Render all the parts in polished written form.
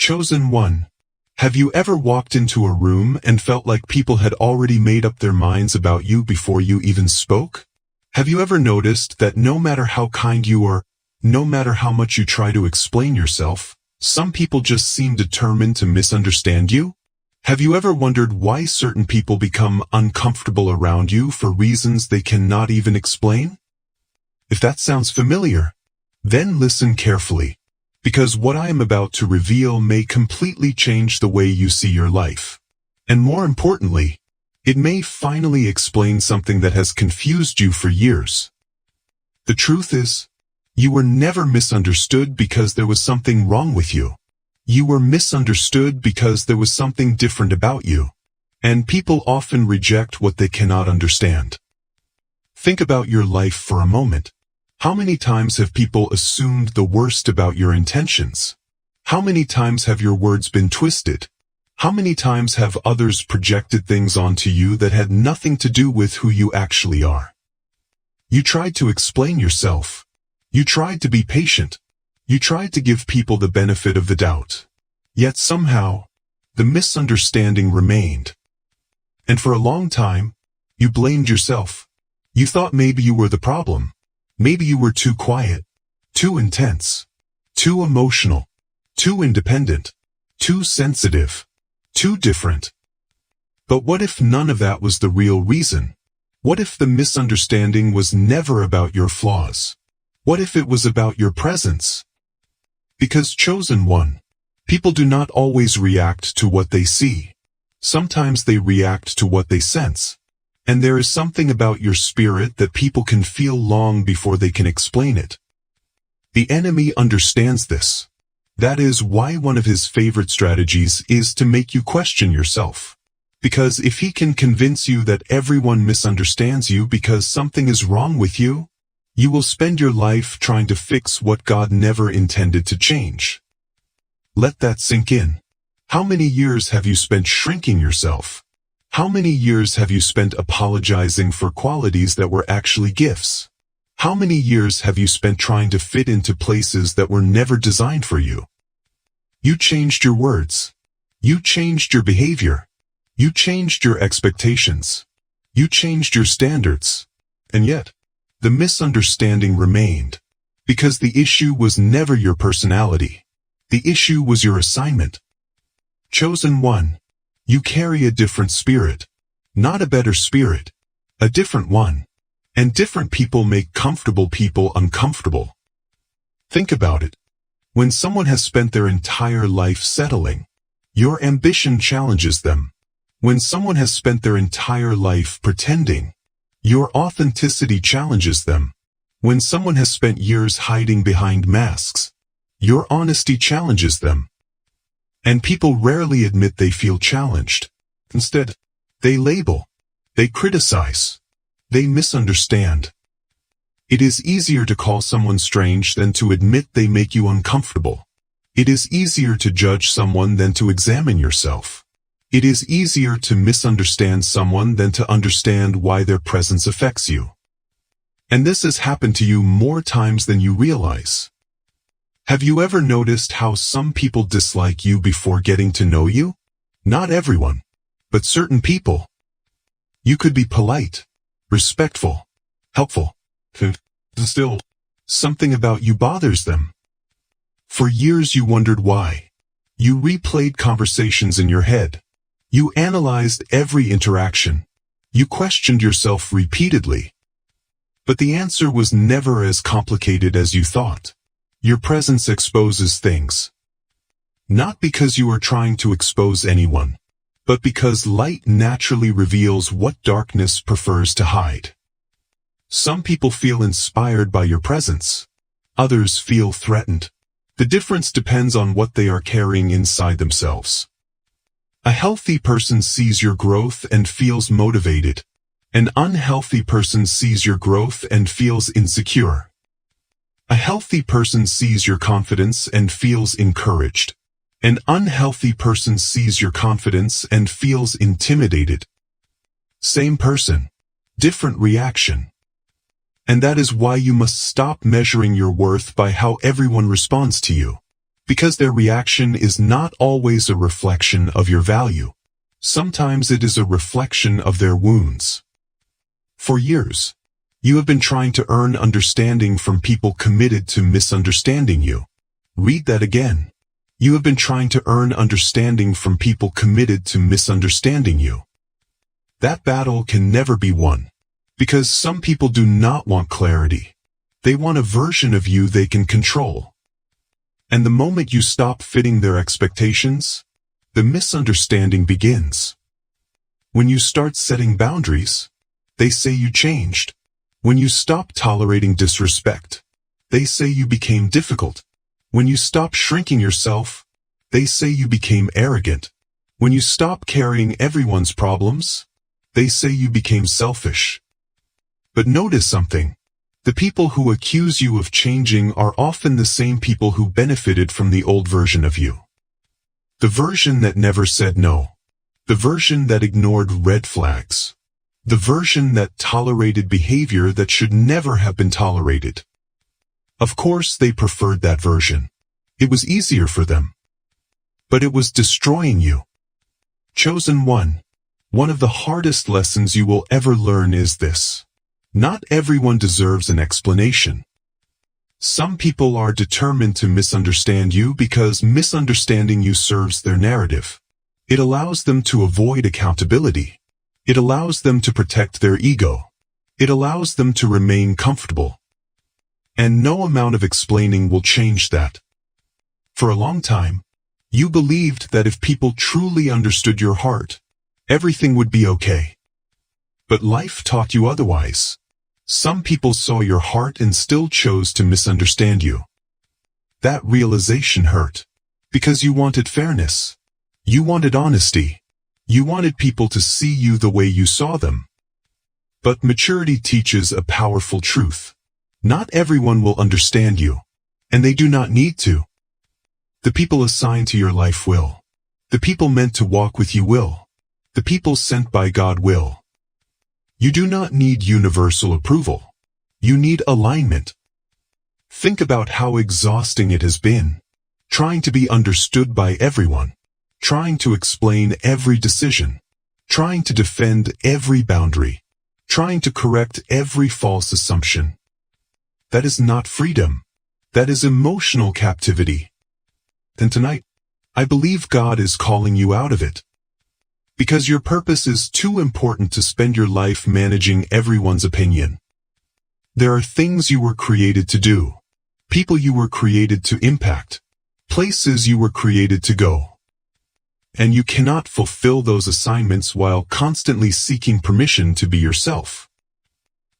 Chosen one. Have you ever walked into a room and felt like people had already made up their minds about you before you even spoke? Have you ever noticed that no matter how kind you are, no matter how much you try to explain yourself, some people just seem determined to misunderstand you? Have you ever wondered why certain people become uncomfortable around you for reasons they cannot even explain? If that sounds familiar, then listen carefully, because what I am about to reveal may completely change the way you see your life. And more importantly, it may finally explain something that has confused you for years. The truth is, you were never misunderstood because there was something wrong with you. You were misunderstood because there was something different about you. And people often reject what they cannot understand. Think about your life for a moment. How many times have people assumed the worst about your intentions? How many times have your words been twisted? How many times have others projected things onto you that had nothing to do with who you actually are? You tried to explain yourself. You tried to be patient. You tried to give people the benefit of the doubt. Yet somehow, the misunderstanding remained. And for a long time, you blamed yourself. You thought maybe you were the problem. Maybe you were too quiet, too intense, too emotional, too independent, too sensitive, too different. But what if none of that was the real reason? What if the misunderstanding was never about your flaws? What if it was about your presence? Because chosen one, people do not always react to what they see. Sometimes they react to what they sense. And there is something about your spirit that people can feel long before they can explain it. The enemy understands this. That is why one of his favorite strategies is to make you question yourself. Because if he can convince you that everyone misunderstands you because something is wrong with you, you will spend your life trying to fix what God never intended to change. Let that sink in. How many years have you spent shrinking yourself? How many years have you spent apologizing for qualities that were actually gifts? How many years have you spent trying to fit into places that were never designed for you? You changed your words. You changed your behavior. You changed your expectations. You changed your standards. And yet, the misunderstanding remained, because the issue was never your personality. The issue was your assignment. Chosen one, you carry a different spirit, not a better spirit, a different one. And different people make comfortable people uncomfortable. Think about it. When someone has spent their entire life settling, your ambition challenges them. When someone has spent their entire life pretending, your authenticity challenges them. When someone has spent years hiding behind masks, your honesty challenges them. And people rarely admit they feel challenged. Instead, they label, they criticize, they misunderstand. It is easier to call someone strange than to admit they make you uncomfortable. It is easier to judge someone than to examine yourself. It is easier to misunderstand someone than to understand why their presence affects you. And this has happened to you more times than you realize. Have you ever noticed how some people dislike you before getting to know you? Not everyone, but certain people. You could be polite, respectful, helpful, and still, something about you bothers them. For years you wondered why. You replayed conversations in your head. You analyzed every interaction. You questioned yourself repeatedly. But the answer was never as complicated as you thought. Your presence exposes things. Not because you are trying to expose anyone, but because light naturally reveals what darkness prefers to hide. Some people feel inspired by your presence. Others feel threatened. The difference depends on what they are carrying inside themselves. A healthy person sees your growth and feels motivated. An unhealthy person sees your growth and feels insecure. A healthy person sees your confidence and feels encouraged. An unhealthy person sees your confidence and feels intimidated. Same person, different reaction. And that is why you must stop measuring your worth by how everyone responds to you. Because their reaction is not always a reflection of your value. Sometimes it is a reflection of their wounds. For years, you have been trying to earn understanding from people committed to misunderstanding you. Read that again. You have been trying to earn understanding from people committed to misunderstanding you. That battle can never be won. Because some people do not want clarity. They want a version of you they can control. And the moment you stop fitting their expectations, the misunderstanding begins. When you start setting boundaries, they say you changed. When you stop tolerating disrespect, they say you became difficult. When you stop shrinking yourself, they say you became arrogant. When you stop carrying everyone's problems, they say you became selfish. But notice something. The people who accuse you of changing are often the same people who benefited from the old version of you. The version that never said no. The version that ignored red flags. The version that tolerated behavior that should never have been tolerated. Of course they preferred that version. It was easier for them. But it was destroying you. Chosen one. One of the hardest lessons you will ever learn is this. Not everyone deserves an explanation. Some people are determined to misunderstand you because misunderstanding you serves their narrative. It allows them to avoid accountability. It allows them to protect their ego. It allows them to remain comfortable. And no amount of explaining will change that. For a long time, you believed that if people truly understood your heart, everything would be okay. But life taught you otherwise. Some people saw your heart and still chose to misunderstand you. That realization hurt. Because you wanted fairness. You wanted honesty. You wanted people to see you the way you saw them. But maturity teaches a powerful truth. Not everyone will understand you. And they do not need to. The people assigned to your life will. The people meant to walk with you will. The people sent by God will. You do not need universal approval. You need alignment. Think about how exhausting it has been. Trying to be understood by everyone. Trying to explain every decision. Trying to defend every boundary. Trying to correct every false assumption. That is not freedom. That is emotional captivity. Then tonight, I believe God is calling you out of it. Because your purpose is too important to spend your life managing everyone's opinion. There are things you were created to do. People you were created to impact. Places you were created to go. And you cannot fulfill those assignments while constantly seeking permission to be yourself.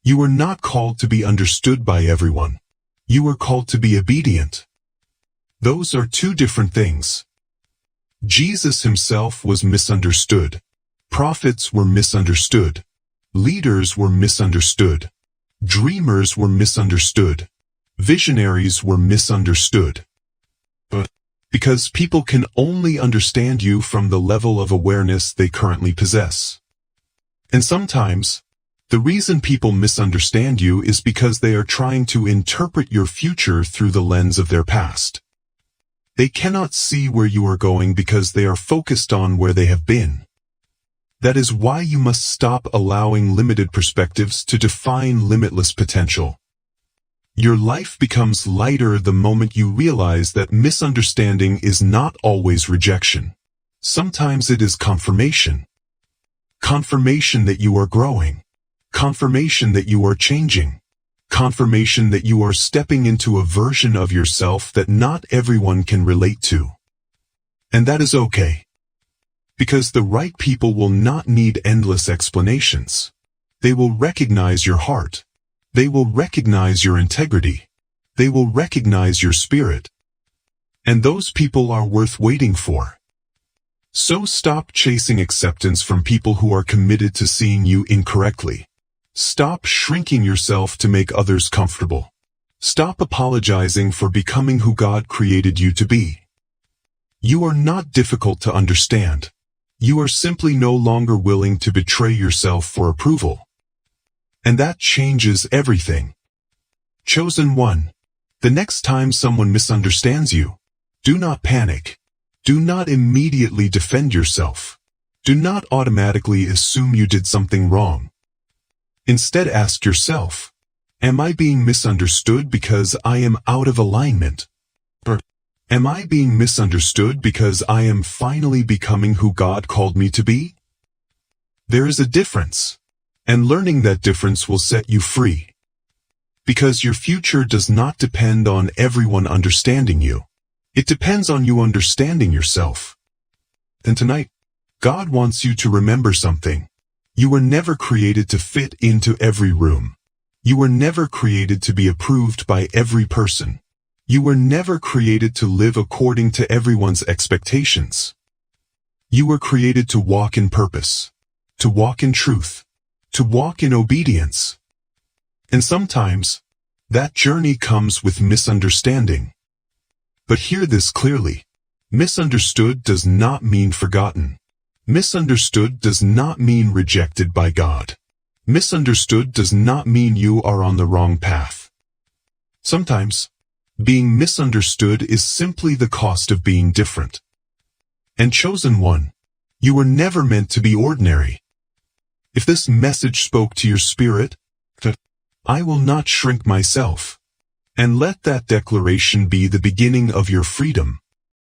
You were not called to be understood by everyone. You were called to be obedient. Those are two different things. Jesus himself was misunderstood. Prophets were misunderstood. Leaders were misunderstood. Dreamers were misunderstood. Visionaries were misunderstood. But because people can only understand you from the level of awareness they currently possess. And sometimes, the reason people misunderstand you is because they are trying to interpret your future through the lens of their past. They cannot see where you are going because they are focused on where they have been. That is why you must stop allowing limited perspectives to define limitless potential. Your life becomes lighter the moment you realize that misunderstanding is not always rejection. Sometimes it is confirmation. Confirmation that you are growing. Confirmation that you are changing. Confirmation that you are stepping into a version of yourself that not everyone can relate to. And that is okay. Because the right people will not need endless explanations. They will recognize your heart. They will recognize your integrity. They will recognize your spirit. And those people are worth waiting for. So stop chasing acceptance from people who are committed to seeing you incorrectly. Stop shrinking yourself to make others comfortable. Stop apologizing for becoming who God created you to be. You are not difficult to understand. You are simply no longer willing to betray yourself for approval. And that changes everything. Chosen one. The next time someone misunderstands you, Do not panic. Do not immediately defend yourself. Do not automatically assume you did something wrong. Instead, ask yourself, am I being misunderstood because I am out of alignment? Or am I being misunderstood because I am finally becoming who God called me to be? There is a difference, and learning that difference will set you free. Because your future does not depend on everyone understanding you. It depends on you understanding yourself. And tonight, God wants you to remember something. You were never created to fit into every room. You were never created to be approved by every person. You were never created to live according to everyone's expectations. You were created to walk in purpose, to walk in truth, to walk in obedience. And sometimes, that journey comes with misunderstanding. But hear this clearly. Misunderstood does not mean forgotten. Misunderstood does not mean rejected by God. Misunderstood does not mean you are on the wrong path. Sometimes, being misunderstood is simply the cost of being different. And chosen one, you were never meant to be ordinary. If this message spoke to your spirit, I will not shrink myself. And let that declaration be the beginning of your freedom.